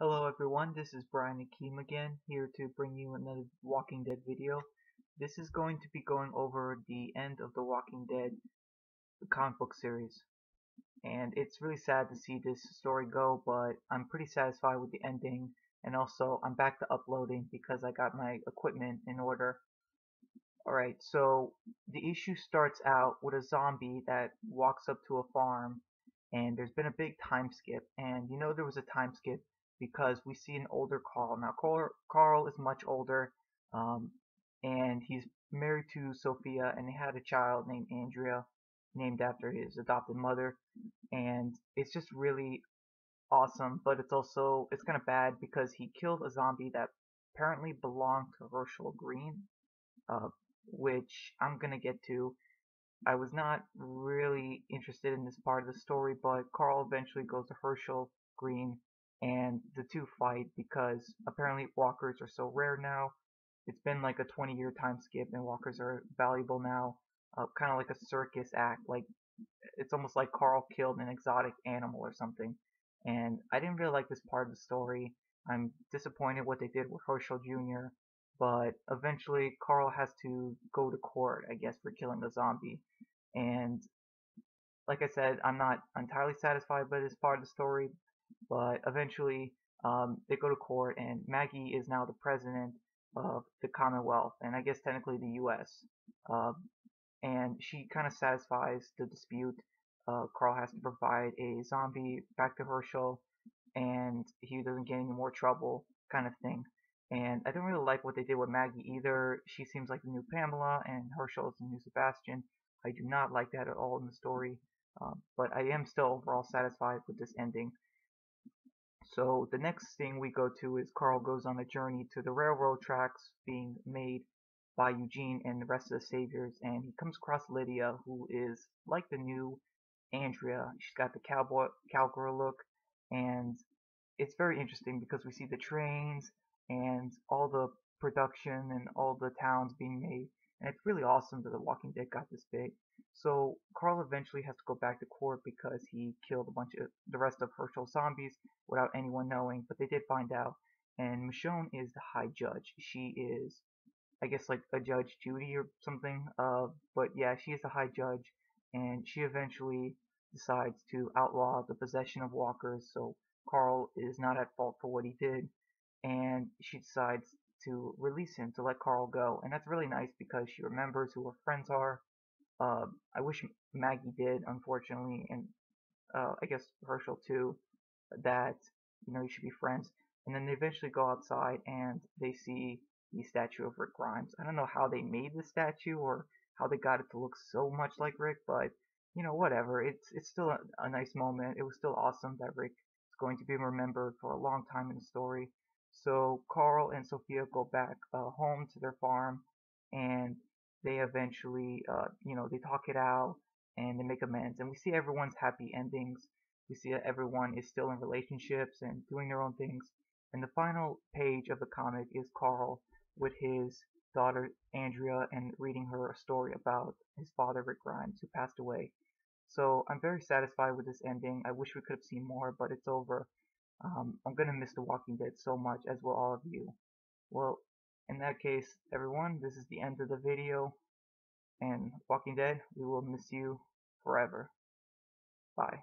Hello everyone, this is Brian Akeem again, here to bring you another Walking Dead video. This is going to be going over the end of the Walking Dead comic book series. And it's really sad to see this story go, but I'm pretty satisfied with the ending. And also, I'm back to uploading because I got my equipment in order. Alright, so the issue starts out with a zombie that walks up to a farm, and there's been a big time skip. And you know there was a time skip because we see an older Carl. Now, Carl is much older, um, and he's married to Sophia, and they had a child named Andrea, named after his adopted mother. And it's just really awesome, but it's kind of bad because he killed a zombie that apparently belonged to Herschel Green, uh, which I'm gonna get to. I was not really interested in this part of the story, but Carl eventually goes to Herschel Green and the two fight because apparently walkers are so rare now. It's been like a 20-year time skip and walkers are valuable now. Kind of like a circus act. Like it's almost like Carl killed an exotic animal or something. And I didn't really like this part of the story. I'm disappointed what they did with Herschel Jr., but eventually Carl has to go to court, I guess, for killing a zombie. And like I said, I'm not entirely satisfied by this part of the story, but eventually they go to court, and Maggie is now the president of the Commonwealth, and I guess technically the U.S. Uh, and she kind of satisfies the dispute. Carl has to provide a zombie back to Herschel, and he doesn't get any more trouble, kind of thing. And I don't really like what they did with Maggie either. She seems like the new Pamela, and Herschel is the new Sebastian. I do not like that at all in the story, but I am still overall satisfied with this ending. So the next thing we go to is Carl goes on a journey to the railroad tracks being made by Eugene and the rest of the Saviors, and he comes across Lydia, who is like the new Andrea. She's got the cowgirl look, and it's very interesting because we see the trains and all the production and all the towns being made, and it's really awesome that The Walking Dead got this big. So Carl eventually has to go back to court because he killed a bunch of the rest of Herschel's zombies without anyone knowing, but they did find out. And Michonne is the high judge. She is, I guess, like a Judge Judy or something. But yeah, she is the high judge, and she eventually decides to outlaw the possession of walkers. So Carl is not at fault for what he did, and she decides to release him, to let Carl go. And that's really nice because she remembers who her friends are. I wish Maggie did, unfortunately, and I guess Herschel too, that you should be friends. And then they eventually go outside and they see the statue of Rick Grimes. I don't know how they made the statue or how they got it to look so much like Rick, but whatever. It's still a nice moment. It was still awesome that Rick is going to be remembered for a long time in the story. So Carl and Sophia go back home to their farm, and they eventually, they talk it out and they make amends. And we see everyone's happy endings. We see that everyone is still in relationships and doing their own things. And the final page of the comic is Carl with his daughter Andrea and reading her a story about his father Rick Grimes, who passed away. So I'm very satisfied with this ending. I wish we could have seen more, but it's over. I'm gonna miss The Walking Dead so much, as will all of you. Well, in that case, everyone, this is the end of the video, and Walking Dead, we will miss you forever. Bye.